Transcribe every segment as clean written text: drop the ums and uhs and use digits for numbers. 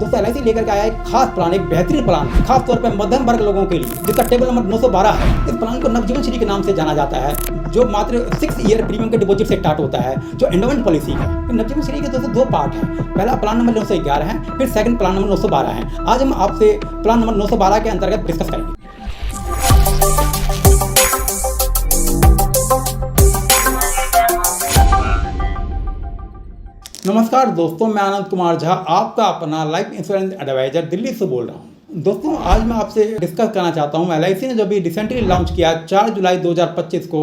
दोस्तों एलआईसी लेकर के आया एक खास प्लान, एक बेहतरीन प्लान, खास तौर पर मध्यम वर्ग लोगों के लिए, जिसका टेबल नंबर 912 है। इस प्लान को नवजीवन श्री के नाम से जाना जाता है, जो मात्र 6 ईयर प्रीमियम के डिपॉजिट से स्टार्ट होता है, जो एंडोमेंट पॉलिसी है। नवजीवन श्री के दोस्तों 2 पार्ट हैं। पहला प्लान नंबर 911 है, फिर सेकंड प्लान नंबर 912 है। आज हम आपसे प्लान नंबर 912 के अंतर्गत डिस्कस करेंगे। नमस्कार दोस्तों, मैं आनंद कुमार झा, आपका अपना लाइफ इंश्योरेंस एडवाइजर दिल्ली से बोल रहा हूँ। दोस्तों आज मैं आपसे डिस्कस करना चाहता हूँ, एलआईसी ने जो भी रिसेंटली लॉन्च किया 4 जुलाई 2025 को,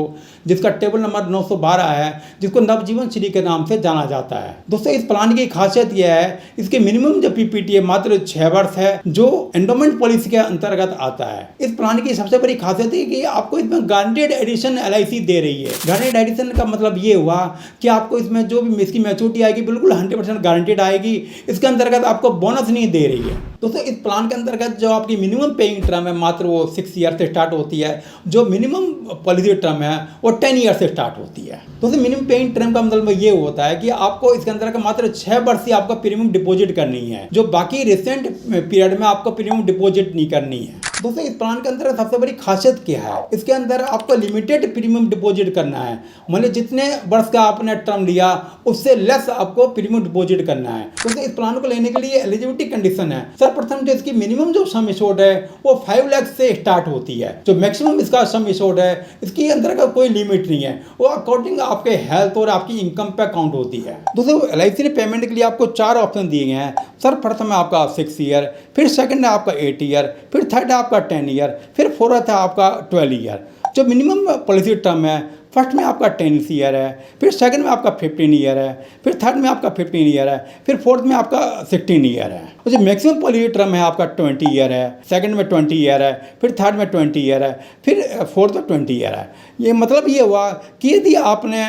जिसका टेबल नंबर 912 है, जिसको नवजीवन श्री के नाम से जाना जाता है। दोस्तों इस प्लान की खासियत यह है, इसके मिनिमम जो पीपीटी है मात्र 6 वर्ष है, जो एंडोमेंट पॉलिसी के अंतर्गत आता है। इस प्लान की सबसे बड़ी खासियत है कि आपको इसमें गारंटेड एडिशन एलआईसी दे रही है। गारंटेड एडिशन का मतलब ये हुआ कि आपको इसमें जो भी इसकी मैच्योरिटी आएगी बिल्कुल 100% गारंटेड आएगी। इसके अंतर्गत आपको बोनस नहीं दे रही है। दोस्तों इस प्लान के अंतर्गत जो आपकी मिनिमम पेइंग टर्म है मात्र वो 6 ईयर से स्टार्ट होती है, जो मिनिमम पॉलिसी टर्म है वो 10 ईयर से स्टार्ट होती है। दोस्तों मिनिमम पेइंग टर्म का मतलब ये होता है कि आपको इसके अंदर मात्र 6 वर्ष ही आपका प्रीमियम डिपॉजिट करनी है, जो बाकी रिसेंट पीरियड में आपको प्रीमियम डिपॉजिट नहीं करनी है। दोस्तों इस प्लान के अंदर सबसे बड़ी खासियत क्या है, इसके अंदर आपको लिमिटेड प्रीमियम डिपॉजिट करना है। मतलब जितने वर्ष का आपने टर्म लिया उससे लेस आपको प्रीमियम डिपॉजिट करना है। दोस्तों इस प्लान को लेने के लिए एलिजिबिलिटी कंडीशन है। सर्वप्रथम जो इसकी मिनिमम जो सम एश्योर्ड है वो 5 लाख से स्टार्ट होती है। जो मैक्सिमम इसका सम एश्योर्ड है इसके अंदर का कोई लिमिट नहीं है, वो अकॉर्डिंग आपके हेल्थ और आपकी इनकम पे काउंट होती है। दोस्तों एलआईसी ने पेमेंट के लिए आपको 4 ऑप्शन दिए गए हैं। सर्वप्रथम है आपका 6 ईयर, फिर सेकंड है आपका 8 ईयर, फिर थर्ड है आपका 10 ईयर, फिर फोर्थ है आपका 12 ईयर। जो मिनिमम पॉलिसी टर्म है फर्स्ट में आपका 10 ईयर है, फिर सेकंड में आपका 15 ईयर है, फिर थर्ड में आपका 15 ईयर है, फिर फोर्थ में आपका 16 ईयर है। जो मैक्सिमम पॉलिसी टर्म है आपका 20 ईयर है, सेकंड में 20 ईयर है, फिर थर्ड में 20 ईयर है, फिर फोर्थ में 20 ईयर है। ये मतलब ये हुआ कि यदि आपने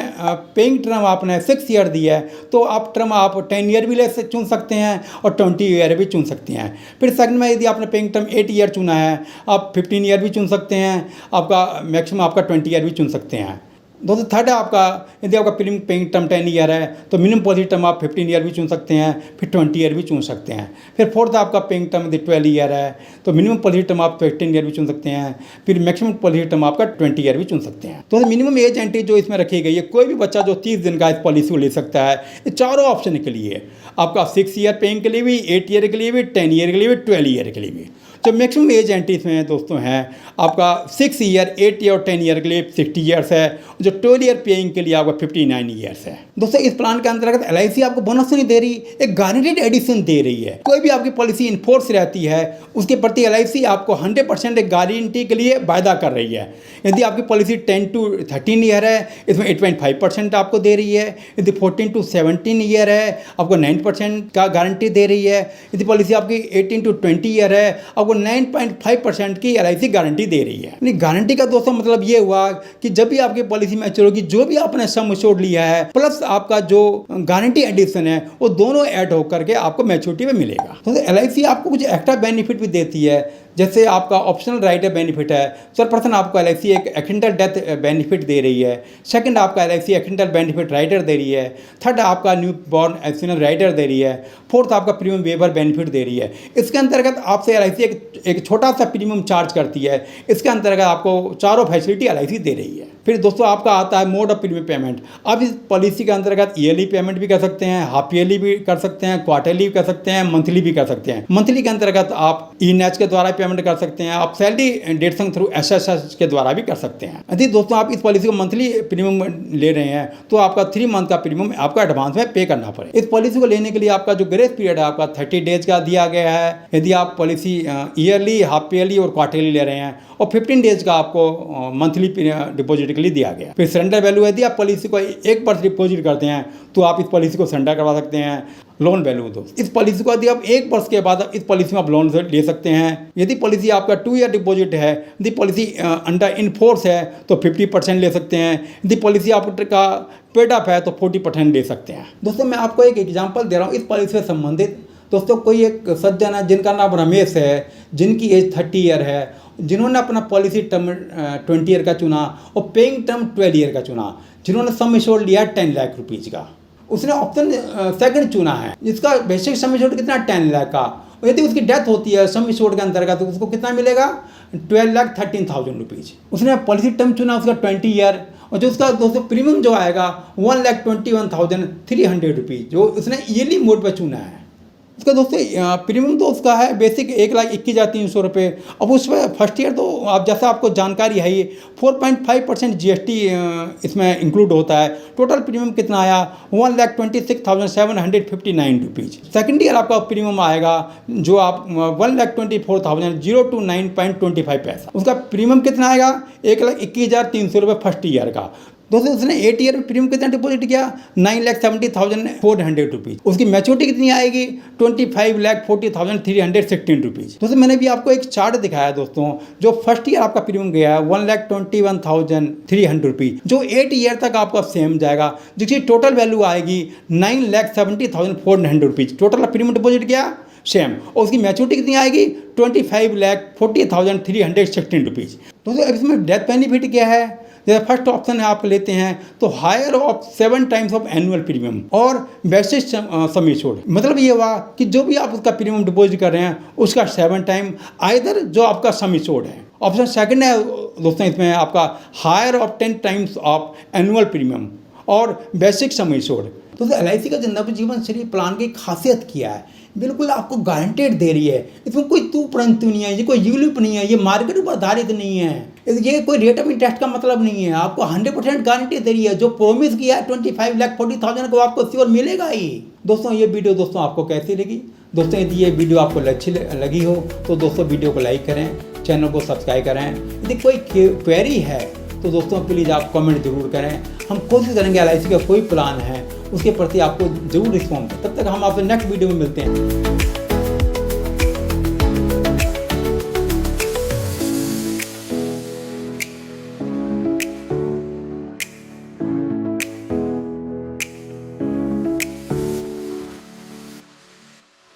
पेइंग टर्म आपने 6 ईयर दी है तो आप टर्म आप 10 ईयर भी चुन सकते हैं और 20 ईयर भी चुन सकते हैं। फिर सेकंड में यदि आपने पेइंग टर्म 8 ईयर चुना है, आप 15 ईयर भी चुन सकते हैं, आपका मैक्सिमम आपका 20 ईयर भी चुन सकते हैं। दोस्तों थर्ड है आपका, यदि आपका प्रीमियम पेइंग टर्म 10 ईयर है तो मिनिमम पॉलिसी टर्म आप 15 ईयर भी चुन सकते हैं, फिर 20 ईयर भी चुन सकते हैं। फिर फोर्थ आपका पेइंग टर्म यदि 12 ईयर है तो मिनिमम पॉलिसी टर्म आप 15 ईयर भी चुन सकते हैं, फिर मैक्सिमम पॉलिसी टर्म आपका 20 ईयर भी चुन सकते हैं। तो मिनिमम एज एंट्री जो इसमें रखी गई है, कोई भी बच्चा जो 30 दिन का इस पॉलिसी को ले सकता है। ये चारों ऑप्शन के लिए, आपका 6 ईयर पेइंग के लिए भी, 8 ईयर के लिए भी, 10 ईयर के लिए भी, 12 ईयर के लिए भी। जो मैक्सिमम एज एंट्री इसमें दोस्तों है आपका 6 ईयर, 8 ईयर और 10 ईयर के लिए 60 ईयर्स है, जो 12 ईयर पेइंग के लिए आपका 59 ईयर्स है। दोस्तों इस प्लान के अंतर्गत एलआईसी आपको बोनस नहीं दे रही, एक गारंटेड एडिशन दे रही है। कोई भी आपकी पॉलिसी इन्फोर्स रहती है उसके प्रति एलआईसी आपको 100% एक गारंटी के लिए वायदा कर रही है। यदि आपकी पॉलिसी 10 to 13 ईयर है, इसमें 8.5% आपको दे रही है। यदि 14 to 17 ईयर है आपको 9% का गारंटी दे रही है। यदि पॉलिसी आपकी 18 to 20 ईयर है आपको 9.5% की एलआईसी गारंटी दे रही है। गारंटी का दोस्तों मतलब ये हुआ कि जब भी आपकी पॉलिसी मैच्योर होगी, जो भी आपने सम एश्योर्ड लिया है प्लस आपका जो गारंटी एडिशन है वो दोनों ऐड होकर के आपको मैच्योरिटी में मिलेगा। तो एलआईसी आपको कुछ एक्स्ट्रा बेनिफिट भी देती है, जैसे आपका ऑप्शनल राइडर बेनिफिट है। सर्वप्रथम आपको एलआईसी एक एक्सीडेंटल डेथ बेनिफिट दे रही है। सेकंड आपका एलआईसी एक्सीडेंटल बेनिफिट राइडर दे रही है। थर्ड आपका न्यू बॉर्न एक्सीडेंट राइडर दे रही है। फोर्थ आपका प्रीमियम वेवर बेनिफिट दे रही है। इसके अंतर्गत आपसे एलआईसी एक छोटा सा प्रीमियम चार्ज करती है। इसके अंतर्गत आपको चारों फैसिलिटी एलआईसी दे रही है। फिर दोस्तों आपका आता है मोड ऑफ प्रीमियम पेमेंट। आप इस पॉलिसी के अंतर्गत ईयरली पेमेंट भी कर सकते हैं, हाफ ईयरली भी कर सकते हैं, क्वार्टरली भी कर सकते हैं, मंथली भी कर सकते हैं। मंथली के अंतर्गत आप ई-नेच के द्वारा पेमेंट कर सकते हैं, आप सैलरी डेटसन थ्रू एसएसएस के द्वारा भी कर सकते हैं। यदि दोस्तों आप इस पॉलिसी को मंथली प्रीमियम ले रहे हैं तो आपका 3 मंथ का प्रीमियम आपका एडवांस में पे करना पड़ेगा। इस पॉलिसी को लेने के लिए आपका जो ग्रेस पीरियड है आपका 30 डेज का दिया गया है। यदि आप पॉलिसी ईयरली, हाफ ईयरली और क्वार्टरली ले रहे हैं, और 15 डेज का आपको मंथली डिपॉजिट के लिए दिया गया। फिर सरेंडर वैल्यू, यदि आप पॉलिसी को 1 वर्ष डिपॉजिट करते हैं तो आप इस पॉलिसी को सरेंडर करवा सकते हैं। लोन वैल्यू दोस्त, इस पॉलिसी को यदि आप 1 वर्ष के बाद इस पॉलिसी में आप लोन ले सकते हैं। यदि पॉलिसी आपका 2 ईयर डिपॉजिट है, यदि पॉलिसी अंडर इनफोर्स है तो 50% ले सकते हैं। यदि पॉलिसी आपका पेड अप है तो 40% ले सकते हैं। दोस्तों मैं आपको एक एग्जांपल दे रहा हूँ इस पॉलिसी से संबंधित। दोस्तों कोई एक सज्जन है जिनका नाम रमेश है, जिनकी एज 30 ईयर है, जिन्होंने अपना पॉलिसी टर्म 20 ईयर का चुना और पेइंग टर्म 12 ईयर का चुना, जिन्होंने सम एश्योर्ड लिया 10 लाख रुपीज़ का। उसने ऑप्शन सेकंड चुना है, जिसका बेसिक सम एश्योर्ड कितना 10 लाख का, और यदि उसकी डेथ होती है सम एश्योर्ड के अंतर्गत तो उसको कितना मिलेगा 12,13,000 रुपीज़। उसने पॉलिसी टर्म चुना उसका 20 ईयर, और जो उसका दोस्तों प्रीमियम जो आएगा 1,21,300 रुपीज़, जो उसने ईयरली मोड पर चुना है। उसका दोस्तों प्रीमियम तो उसका है बेसिक 1,21,300 रुपये। अब उस पर फर्स्ट ईयर तो आप जैसा आपको जानकारी है ये 4.5% GST इसमें इंक्लूड होता है। टोटल प्रीमियम कितना आया 1,26,759 रुपीज़। सेकेंड ईयर आपका प्रीमियम आएगा जो आप 1,24,029.25 पैसा। उसका प्रीमियम कितना आएगा 1,21,300 रुपये फर्स्ट ईयर का। दोस्तों उसने 8 ईयर में प्रीमियम कितना डिपॉजिट किया 9,70,400 रुपीज़। उसकी मैच्योरिटी कितनी आएगी 25,40,316 रुपीज़। दोस्तों मैंने भी आपको एक चार्ट दिखाया दोस्तों, जो फर्स्ट ईयर आपका प्रीमियम गया है 1,21,300 रुपीज़, जो 8 ईयर तक आपका सेम जाएगा, जिसकी टोटल वैल्यू आएगी 9,70,400 रुपीज़। टोटल प्रीमियम डिपॉजिट किया सेम, और उसकी मैच्योरिटी कितनी आएगी 25,40,316 रुपीज़। दोस्तों इसमें डेथ बेनिफिट क्या है, जैसे फर्स्ट ऑप्शन है आप लेते हैं तो higher of 7 times of annual premium और बेसिक सम एश्योर्ड। मतलब ये हुआ कि जो भी आप उसका प्रीमियम डिपॉजिट कर रहे हैं उसका 7 टाइम आइदर जो आपका सम एश्योर्ड है। ऑप्शन सेकंड है दोस्तों इसमें आपका higher of 10 times of annual premium और बेसिक सम एश्योर्ड। तो LIC का जिंदगी जीवन शैली प्लान की खासियत क्या है, बिल्कुल आपको गारंटेड दे रही है। इसमें कोई तू परंतु नहीं है, ये कोई यूलिप नहीं है, ये मार्केट पर आधारित नहीं है, ये कोई रेट ऑफ इंटरेस्ट का मतलब नहीं है। आपको 100% गारंटी दे रही है। जो प्रॉमिस किया है 25,40,000 को आपको श्योर मिलेगा ही। दोस्तों ये वीडियो दोस्तों आपको कैसी लगी? दोस्तों यदि ये वीडियो आपको अच्छी लगी हो तो दोस्तों वीडियो को लाइक करें, चैनल को सब्सक्राइब करें। यदि कोई क्वेरी है तो दोस्तों प्लीज़ आप कमेंट जरूर करें। हम कोशिश करेंगे LIC का कोई प्लान है उसके प्रति आपको जरूर रिस्पॉन्स। तब तक हम आपसे नेक्स्ट वीडियो में मिलते हैं।